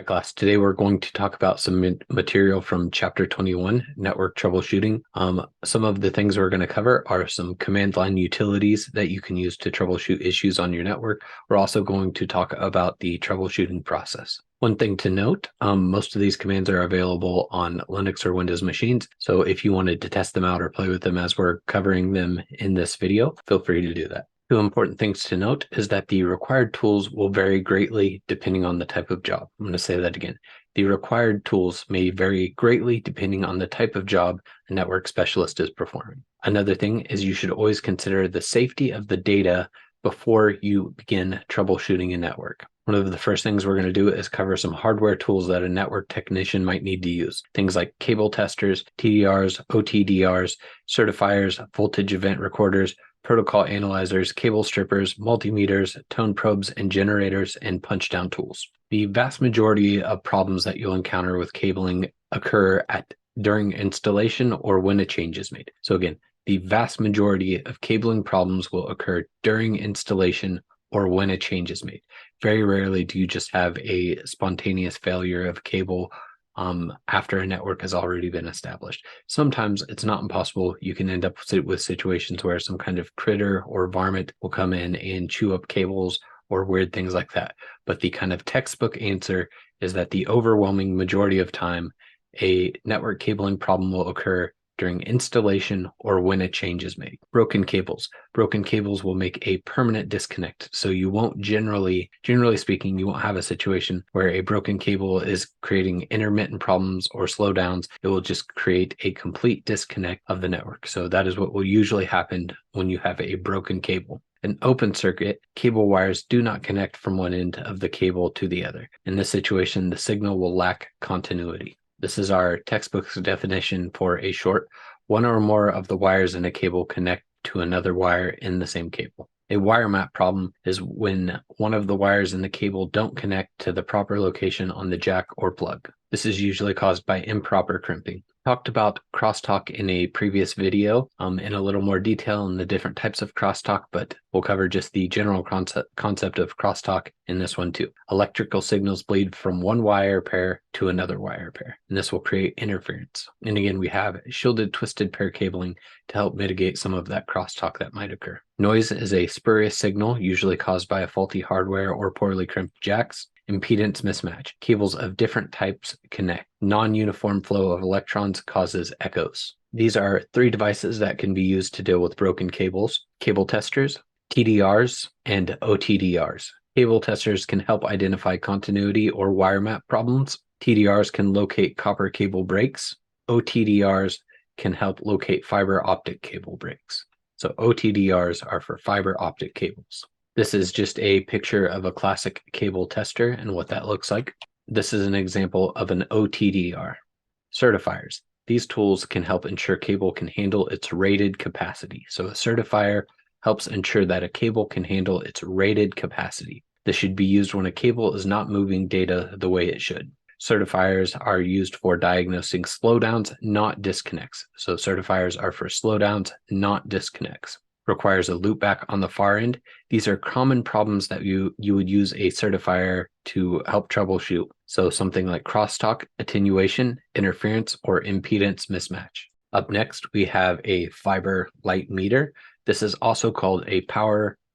Class. Today we're going to talk about some material from Chapter 21, Network Troubleshooting. Some of the things we're going to cover are some command line utilities that you can use to troubleshoot issues on your network. We're also going to talk about the troubleshooting process. One thing to note, most of these commands are available on Linux or Windows machines. So if you wanted to test them out or play with them as we're covering them in this video, feel free to do that. Two important things to note is that the required tools will vary greatly depending on the type of job. I'm going to say that again. The required tools may vary greatly depending on the type of job a network specialist is performing. Another thing is you should always consider the safety of the data before you begin troubleshooting a network. One of the first things we're going to do is cover some hardware tools that a network technician might need to use. Things like cable testers, TDRs, OTDRs, certifiers, voltage event recorders, protocol analyzers, cable strippers, multimeters, tone probes, and generators, and punch-down tools. The vast majority of problems that you'll encounter with cabling occur during installation or when a change is made. So again, the vast majority of cabling problems will occur during installation or when a change is made. Very rarely do you just have a spontaneous failure of cable after a network has already been established. Sometimes it's not impossible. You can end up with situations where some kind of critter or varmint will come in and chew up cables or weird things like that. But the kind of textbook answer is that the overwhelming majority of time, a network cabling problem will occur during installation or when a change is made. Broken cables. Broken cables will make a permanent disconnect. So you won't generally speaking, you won't have a situation where a broken cable is creating intermittent problems or slowdowns. It will just create a complete disconnect of the network. So that is what will usually happen when you have a broken cable. An open circuit, cable wires do not connect from one end of the cable to the other. In this situation, the signal will lack continuity. This is our textbook's definition for a short. One or more of the wires in a cable connect to another wire in the same cable. A wire map problem is when one of the wires in the cable don't connect to the proper location on the jack or plug. This is usually caused by improper crimping. Talked about crosstalk in a previous video in a little more detail in the different types of crosstalk, but we'll cover just the general concept of crosstalk in this one too. Electrical signals bleed from one wire pair to another wire pair, and this will create interference. And again, we have shielded twisted pair cabling to help mitigate some of that crosstalk that might occur. Noise is a spurious signal, usually caused by a faulty hardware or poorly crimped jacks. Impedance mismatch. Cables of different types connect. Non-uniform flow of electrons causes echoes. These are three devices that can be used to deal with broken cables: cable testers, TDRs, and OTDRs. Cable testers can help identify continuity or wire map problems. TDRs can locate copper cable breaks. OTDRs can help locate fiber optic cable breaks. So OTDRs are for fiber optic cables. This is just a picture of a classic cable tester and what that looks like. This is an example of an OTDR. Certifiers. These tools can help ensure cable can handle its rated capacity. So a certifier helps ensure that a cable can handle its rated capacity. This should be used when a cable is not moving data the way it should. Certifiers are used for diagnosing slowdowns, not disconnects. So certifiers are for slowdowns, not disconnects. Requires a loopback on the far end. These are common problems that you would use a certifier to help troubleshoot. So something like crosstalk, attenuation, interference, or impedance mismatch. Up next, we have a fiber light meter. This is also called a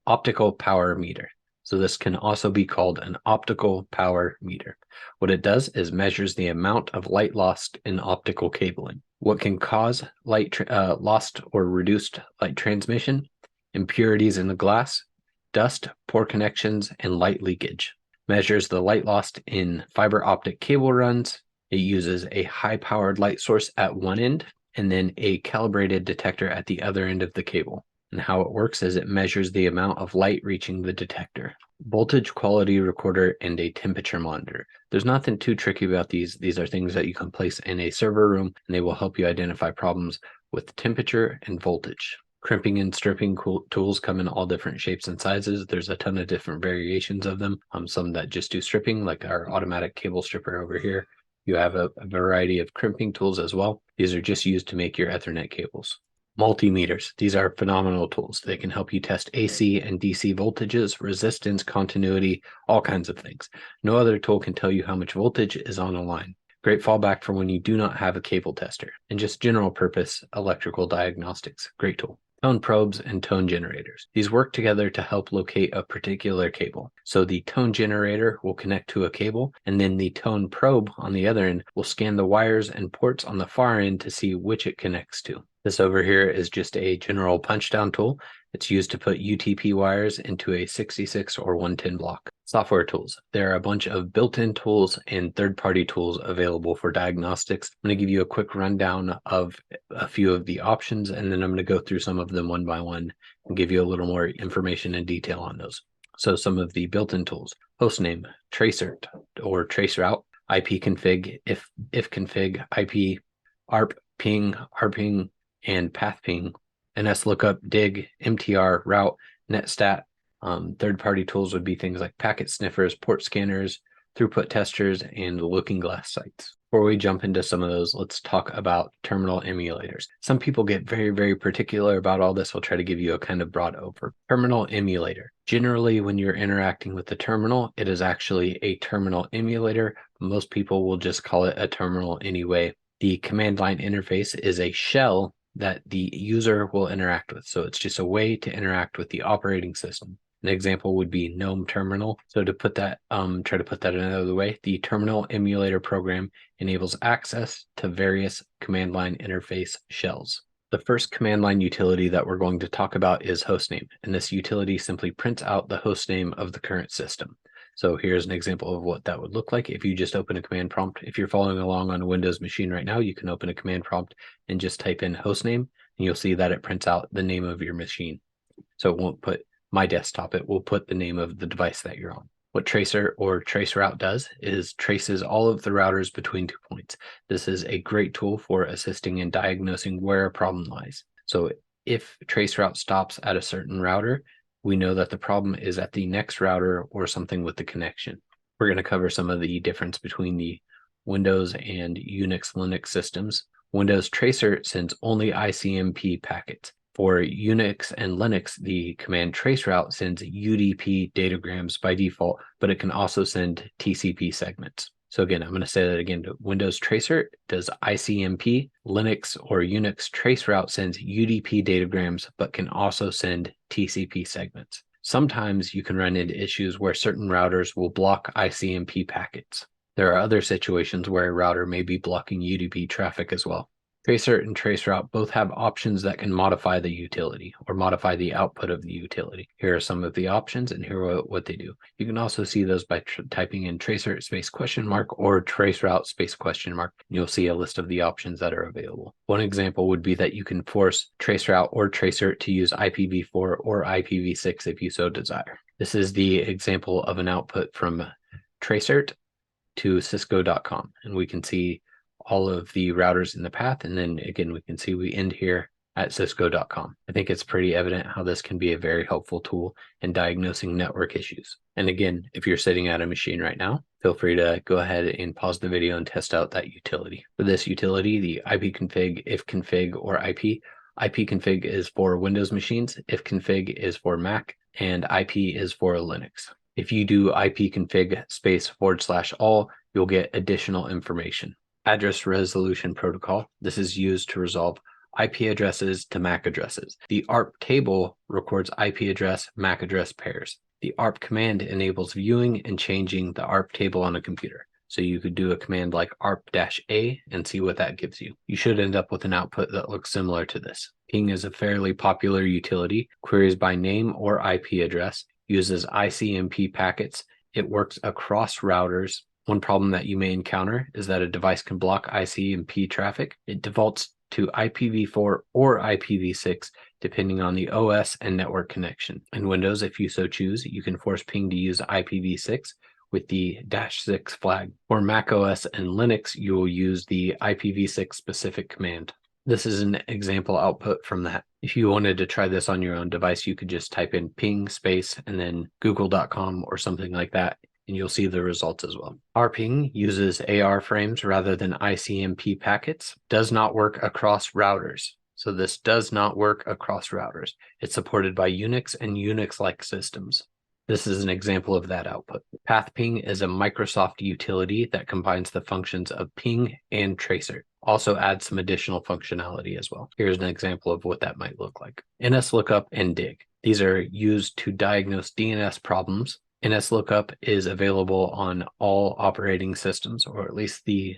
optical power meter. So this can also be called an optical power meter. What it does is measures the amount of light lost in optical cabling. What can cause light lost or reduced light transmission, impurities in the glass, dust, poor connections, and light leakage. Measures the light lost in fiber optic cable runs. It uses a high-powered light source at one end and then a calibrated detector at the other end of the cable. And how it works is it measures the amount of light reaching the detector. Voltage quality recorder and a temperature monitor. There's nothing too tricky about these. These are things that you can place in a server room, and they will help you identify problems with temperature and voltage. Crimping and stripping tools come in all different shapes and sizes. There's a ton of different variations of them. Some that just do stripping, like our automatic cable stripper over here. You have a variety of crimping tools as well. These are just used to make your Ethernet cables. Multimeters. These are phenomenal tools. They can help you test AC and DC voltages, resistance, continuity, all kinds of things. No other tool can tell you how much voltage is on a line. Great fallback for when you do not have a cable tester. And just general purpose electrical diagnostics. Great tool. Tone probes and tone generators. These work together to help locate a particular cable. So the tone generator will connect to a cable, and then the tone probe on the other end will scan the wires and ports on the far end to see which it connects to. This over here is just a general punch-down tool. It's used to put UTP wires into a 66 or 110 block. Software tools. There are a bunch of built-in tools and third-party tools available for diagnostics. I'm going to give you a quick rundown of a few of the options, and then I'm going to go through some of them one by one and give you a little more information and detail on those. So some of the built-in tools: hostname, tracert or traceroute, ipconfig, ifconfig, IP, arp, ping, rping, and path ping, nslookup, dig, mtr, route, netstat. Third-party tools would be things like packet sniffers, port scanners, throughput testers, and looking glass sites. Before we jump into some of those, let's talk about terminal emulators. Some people get very, very particular about all this. I'll try to give you a kind of broad over. Terminal emulator. Generally, when you're interacting with the terminal, it is actually a terminal emulator. Most people will just call it a terminal anyway. The command line interface is a shell that the user will interact with. So it's just a way to interact with the operating system. An example would be GNOME terminal. So to put that, try to put that another way, the terminal emulator program enables access to various command line interface shells. The first command line utility that we're going to talk about is hostname, and this utility simply prints out the hostname of the current system. So here's an example of what that would look like if you just open a command prompt. If you're following along on a Windows machine right now, you can open a command prompt and just type in hostname, and you'll see that it prints out the name of your machine. So it won't put my desktop, it will put the name of the device that you're on. What tracer or traceroute does is traces all of the routers between 2 points. This is a great tool for assisting in diagnosing where a problem lies. So if traceroute stops at a certain router, we know that the problem is at the next router or something with the connection. We're going to cover some of the difference between the Windows and Unix Linux systems. Windows Tracer sends only ICMP packets. For Unix and Linux, the command traceroute sends UDP datagrams by default, but it can also send TCP segments. So again, I'm going to say that again. Windows Tracer does ICMP. Linux or Unix traceroute sends UDP datagrams, but can also send TCP segments. Sometimes you can run into issues where certain routers will block ICMP packets. There are other situations where a router may be blocking UDP traffic as well. Tracert and traceroute both have options that can modify the utility or modify the output of the utility. Here are some of the options, and here are what they do. You can also see those by typing in tracert space question mark or traceroute space question mark. You'll see a list of the options that are available. One example would be that you can force traceroute or tracert to use IPv4 or IPv6 if you so desire. This is the example of an output from tracert to cisco.com, and we can see all of the routers in the path, and then again we can see we end here at cisco.com. I think it's pretty evident how this can be a very helpful tool in diagnosing network issues. And again, if you're sitting at a machine right now, feel free to go ahead and pause the video and test out that utility. For this utility, the ipconfig, ifconfig, or ipconfig is for Windows machines, ifconfig is for Mac, and IP is for Linux. If you do ipconfig space /all, you'll get additional information. Address resolution protocol. This is used to resolve IP addresses to MAC addresses. The ARP table records IP address, MAC address pairs. The ARP command enables viewing and changing the ARP table on a computer. So you could do a command like ARP-A and see what that gives you. You should end up with an output that looks similar to this. Ping is a fairly popular utility. Queries by name or IP address, uses ICMP packets. It works across routers. One problem that you may encounter is that a device can block ICMP traffic. It defaults to IPv4 or IPv6, depending on the OS and network connection. In Windows, if you so choose, you can force ping to use IPv6 with the -6 flag. For Mac OS and Linux, you will use the IPv6 specific command. This is an example output from that. If you wanted to try this on your own device, you could just type in ping space and then google.com or something like that, and you'll see the results as well. RPing uses AR frames rather than ICMP packets, does not work across routers. So this does not work across routers. It's supported by Unix and Unix-like systems. This is an example of that output. PathPing is a Microsoft utility that combines the functions of ping and tracert. Also adds some additional functionality as well. Here's an example of what that might look like. NSLOOKUP and dig. These are used to diagnose DNS problems. NSLOOKUP is available on all operating systems, or at least the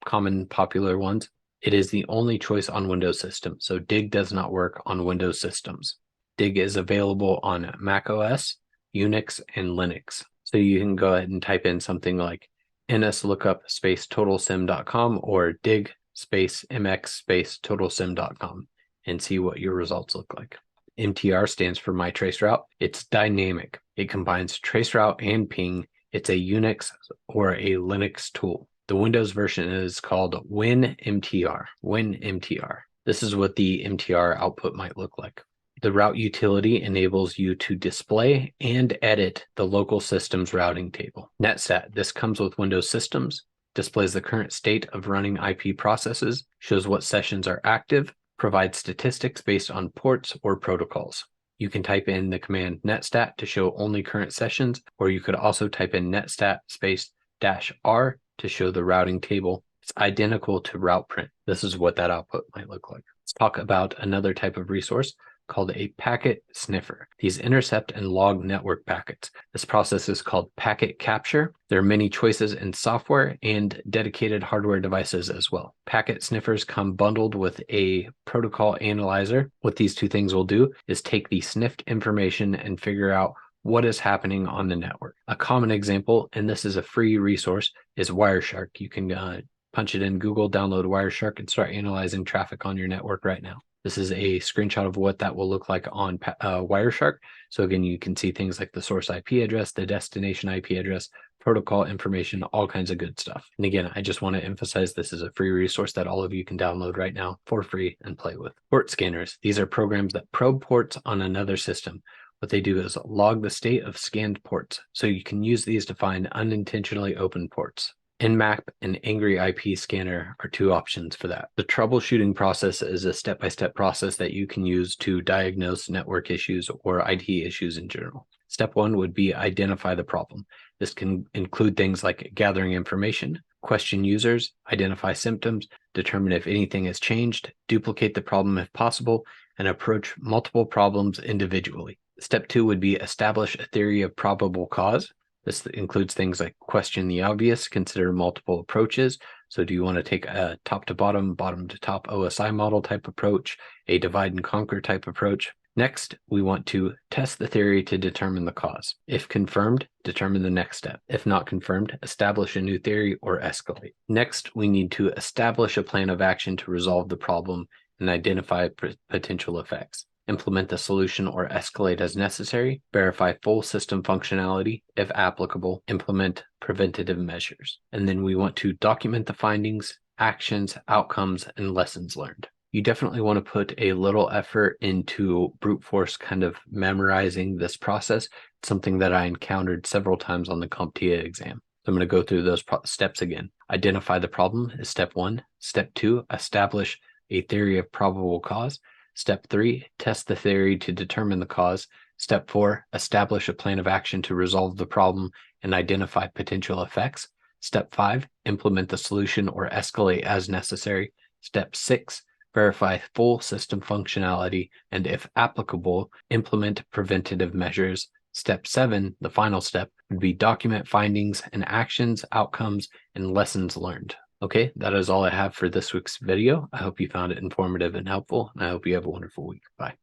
common popular ones. It is the only choice on Windows systems, so dig does not work on Windows systems. Dig is available on Mac OS, Unix, and Linux. So you can go ahead and type in something like nslookup space totalsim.com or dig space mx space totalsim.com and see what your results look like. MTR stands for my traceroute. It's dynamic. It combines traceroute and ping. It's a Unix or a Linux tool. The Windows version is called WinMTR. WinMTR. This is what the MTR output might look like. The route utility enables you to display and edit the local system's routing table. Netstat, this comes with Windows systems, displays the current state of running IP processes, shows what sessions are active, provides statistics based on ports or protocols. You can type in the command netstat to show only current sessions, or you could also type in netstat space -r to show the routing table. It's identical to route print. This is what that output might look like. Let's talk about another type of resource called a packet sniffer. These intercept and log network packets. This process is called packet capture. There are many choices in software and dedicated hardware devices as well. Packet sniffers come bundled with a protocol analyzer. What these two things will do is take the sniffed information and figure out what is happening on the network. A common example, and this is a free resource, is Wireshark. You can punch it in Google, download Wireshark, and start analyzing traffic on your network right now. This is a screenshot of what that will look like on Wireshark. So again, you can see things like the source IP address, the destination IP address, protocol information, all kinds of good stuff. And again, I just want to emphasize this is a free resource that all of you can download right now for free and play with. Port scanners. These are programs that probe ports on another system. What they do is log the state of scanned ports. So you can use these to find unintentionally open ports. Nmap and Angry IP Scanner are two options for that. The troubleshooting process is a step-by-step process that you can use to diagnose network issues or IT issues in general. Step one would be identify the problem. This can include things like gathering information, question users, identify symptoms, determine if anything has changed, duplicate the problem if possible, and approach multiple problems individually. Step two would be establish a theory of probable cause. This includes things like question the obvious, consider multiple approaches. So do you want to take a top to bottom, bottom to top OSI model type approach, a divide and conquer type approach? Next, we want to test the theory to determine the cause. If confirmed, determine the next step. If not confirmed, establish a new theory or escalate. Next, we need to establish a plan of action to resolve the problem and identify potential effects. Implement the solution or escalate as necessary, verify full system functionality, if applicable, implement preventative measures. And then we want to document the findings, actions, outcomes, and lessons learned. You definitely want to put a little effort into brute force kind of memorizing this process. It's something that I encountered several times on the CompTIA exam. So I'm going to go through those steps again. Identify the problem is step one. Step two, establish a theory of probable cause. Step three, test the theory to determine the cause. Step four, establish a plan of action to resolve the problem and identify potential effects. Step five, implement the solution or escalate as necessary. Step six, verify full system functionality, and if applicable, implement preventative measures. Step seven, the final step, would be document findings and actions, outcomes, and lessons learned. Okay, that is all I have for this week's video. I hope you found it informative and helpful, and I hope you have a wonderful week. Bye.